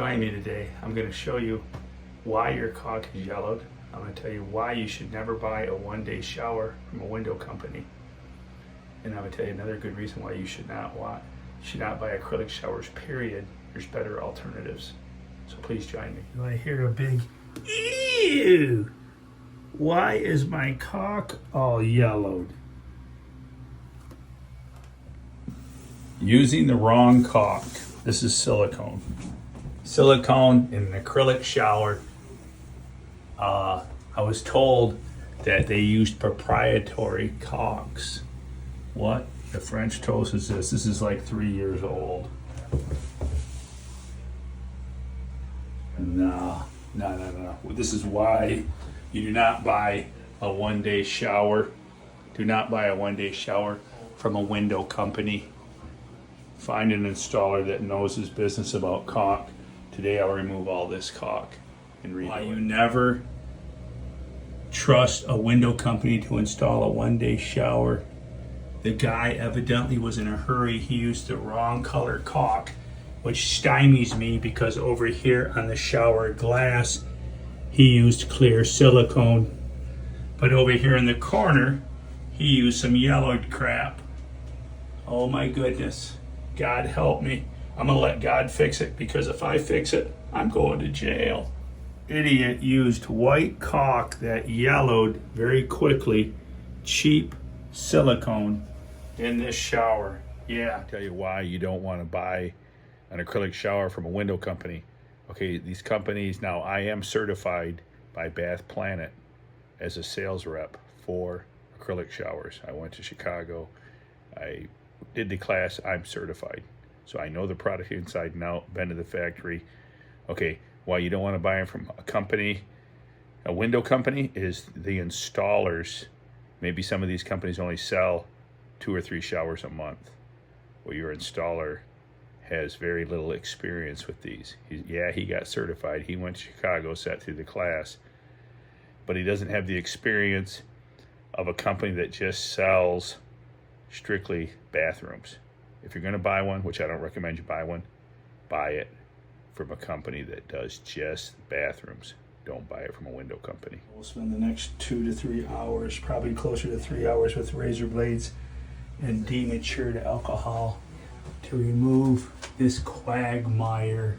join me today. I'm going to show you why your caulk is yellowed. I'm going to tell you why you should never buy a one-day shower from a window company. And I'm going to tell you another good reason why you should not buy acrylic showers, period. There's better alternatives. So please join me. Do I hear a big ew? Why is my caulk all yellowed? Using the wrong caulk. This is silicone. Silicone in an acrylic shower. I was told that they used proprietary caulks. What the French toast is this? This is like 3 years old. No. This is why you do not buy a one-day shower. Do not buy a one-day shower from a window company. Find an installer that knows his business about caulk. Today I'll remove all this caulk and redo why you never trust a window company to install a one-day shower. The guy evidently was in a hurry. He used the wrong color caulk, which stymies me because over here on the shower glass he used clear silicone, but over here in the corner he used some yellowed crap. Oh my goodness. God help me. I'm gonna let God fix it, because if I fix it, I'm going to jail. Idiot used white caulk that yellowed very quickly, cheap silicone in this shower. Yeah. I'll tell you why you don't want to buy an acrylic shower from a window company. Okay, these companies, now I am certified by Bath Planet as a sales rep for acrylic showers. I went to Chicago. I did the class. I'm certified. So I know the product inside and out, been to the factory. Okay, why you don't want to buy them from a company, a window company, is the installers. Maybe some of these companies only sell 2 or 3 showers a month. Well, your installer has very little experience with these. He got certified. He went to Chicago, sat through the class, but he doesn't have the experience of a company that just sells strictly bathrooms. If you're going to buy one, which I don't recommend you buy one, buy it from a company that does just bathrooms. Don't buy it from a window company. We'll spend the next 2 to 3 hours, probably closer to 3 hours, with razor blades and denatured alcohol to remove this quagmire.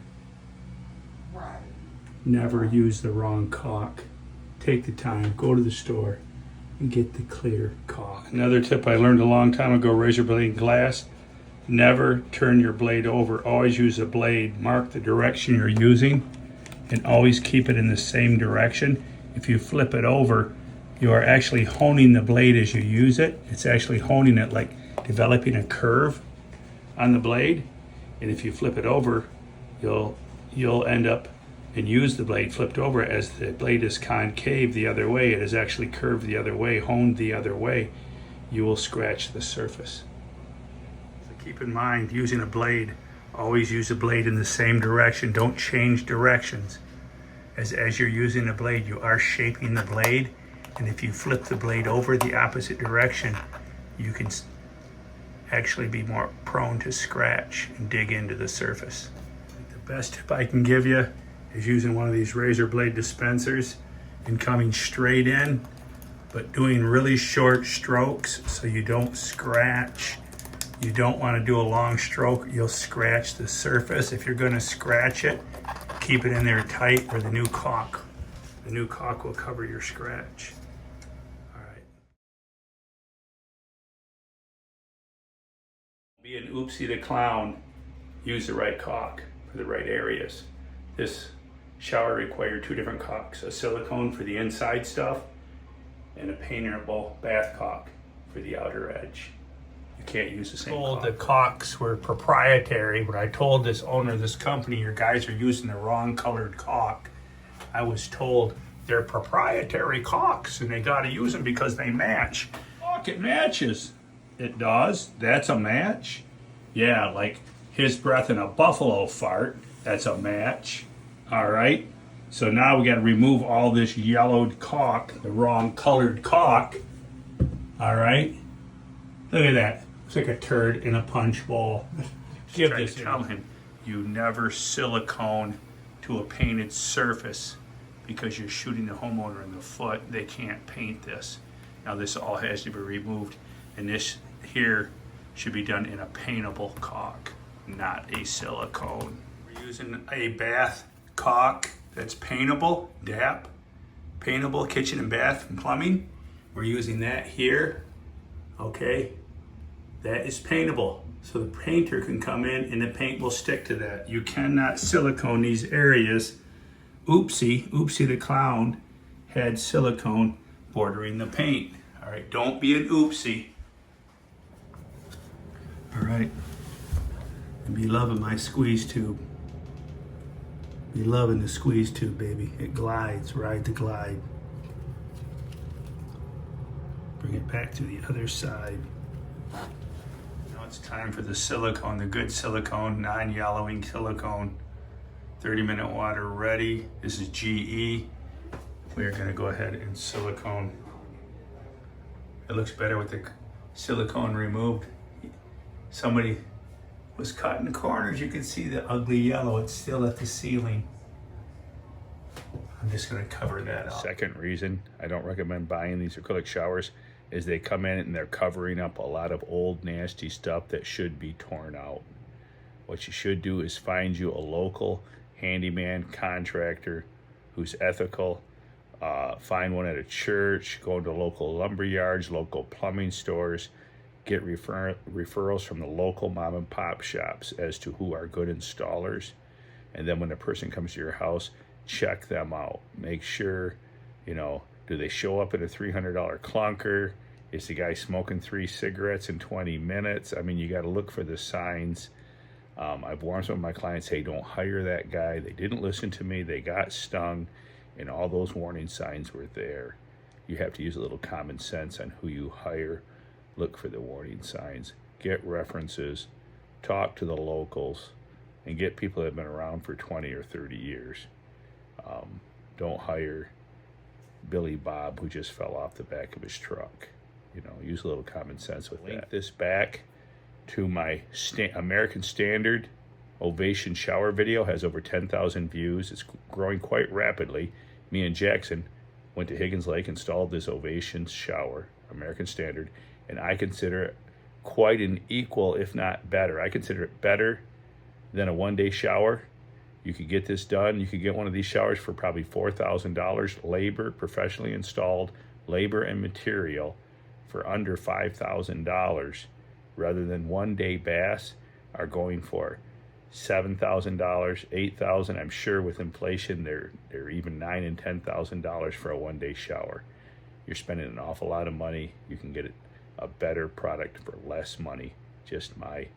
Never use the wrong caulk. Take the time, go to the store and get the clear caulk. Another tip I learned a long time ago, razor blade and glass. Never turn your blade over. Always use a blade. Mark the direction you're using and always keep it in the same direction. If you flip it over, you are actually honing the blade as you use it. It's actually honing it, like developing a curve on the blade. And if you flip it over, you'll end up and use the blade flipped over. As the blade is concave the other way, it is actually curved the other way, honed the other way. You will scratch the surface. So keep in mind, using a blade, always use a blade in the same direction. Don't change directions. As you're using the blade, you are shaping the blade. And if you flip the blade over the opposite direction, you can actually be more prone to scratch and dig into the surface. The best tip I can give you is using one of these razor blade dispensers and coming straight in, but doing really short strokes so you don't scratch. You don't want to do a long stroke. You'll scratch the surface. If you're going to scratch it, keep it in there tight, or the new caulk will cover your scratch. All right. Be an oopsie the clown. Use the right caulk for the right areas. This shower required 2 different caulks, a silicone for the inside stuff and a paintable bath caulk for the outer edge. You can't use the same caulk. The caulks were proprietary, but I told this owner of this company, your guys are using the wrong colored caulk. I was told they're proprietary caulks and they got to use them because they match. Look, it matches. It does. That's a match. Yeah, like his breath in a buffalo fart. That's a match. All right. So now we got to remove all this yellowed caulk, the wrong colored caulk. All right. Look at that. It's like a turd in a punch bowl. Give this. Tell him you never silicone to a painted surface because you're shooting the homeowner in the foot. They can't paint this. Now this all has to be removed, and this here should be done in a paintable caulk, not a silicone. We're using a bath caulk that's paintable, DAP, paintable kitchen and bath and plumbing. We're using that here, okay? That is paintable, so the painter can come in and the paint will stick to that. You cannot silicone these areas. Oopsie the clown had silicone bordering the paint. All right, don't be an oopsie. All right, and be loving my squeeze tube. Be loving the squeeze tube, baby. It glides, ride the glide. Bring it back to the other side. Now it's time for the silicone, the good silicone, non-yellowing silicone. 30-minute water ready. This is GE. We're gonna go ahead and silicone. It looks better with the silicone removed. Somebody was cutting the corners. You can see the ugly yellow. It's still at the ceiling. I'm just gonna cover that up. Second reason I don't recommend buying these acrylic showers is they come in and they're covering up a lot of old nasty stuff that should be torn out. What you should do is find you a local handyman contractor who's ethical. Find one at a church, go to local lumber yards, local plumbing stores, get referrals from the local mom and pop shops as to who are good installers. And then when a person comes to your house, check them out. Make sure, you know, do they show up in a $300 clunker? Is the guy smoking 3 cigarettes in 20 minutes? I mean, you got to look for the signs. I've warned some of my clients, hey, don't hire that guy. They didn't listen to me. They got stung, and all those warning signs were there. You have to use a little common sense on who you hire. Look for the warning signs. Get references. Talk to the locals, and get people that have been around for 20 or 30 years. Don't hire Billy Bob who just fell off the back of his truck. You know, use a little common sense with that. Link this back to my American Standard Ovation shower video. Has over 10,000 views. It's growing quite rapidly. Me and Jackson went to Higgins Lake, installed this Ovation shower, American Standard, and I consider it quite an equal, if not better. I consider it better than a one-day shower. You could get this done. You could get one of these showers for probably $4,000, labor, professionally installed, labor and material for under $5,000, rather than one-day baths are going for $7,000, $8,000. I'm sure with inflation, they're even $9,000 and $10,000 for a one-day shower. You're spending an awful lot of money. You can get a better product for less money. Just my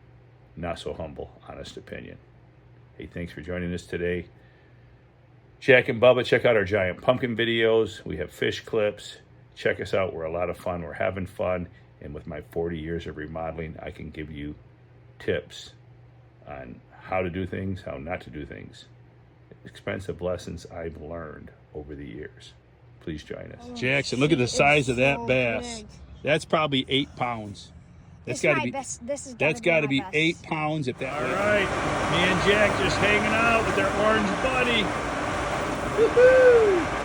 not so humble, honest opinion. Hey, thanks for joining us today. Jack and Bubba, check out our giant pumpkin videos. We have fish clips. Check us out. We're a lot of fun. We're having fun. And with my 40 years of remodeling, I can give you tips on how to do things, how not to do things. Expensive lessons I've learned over the years. Please join us. Jackson, look at the size of that bass. Big. That's probably 8 pounds. That's got to be 8 pounds if that. All right, me and Jack just hanging out with our orange buddy. Woohoo!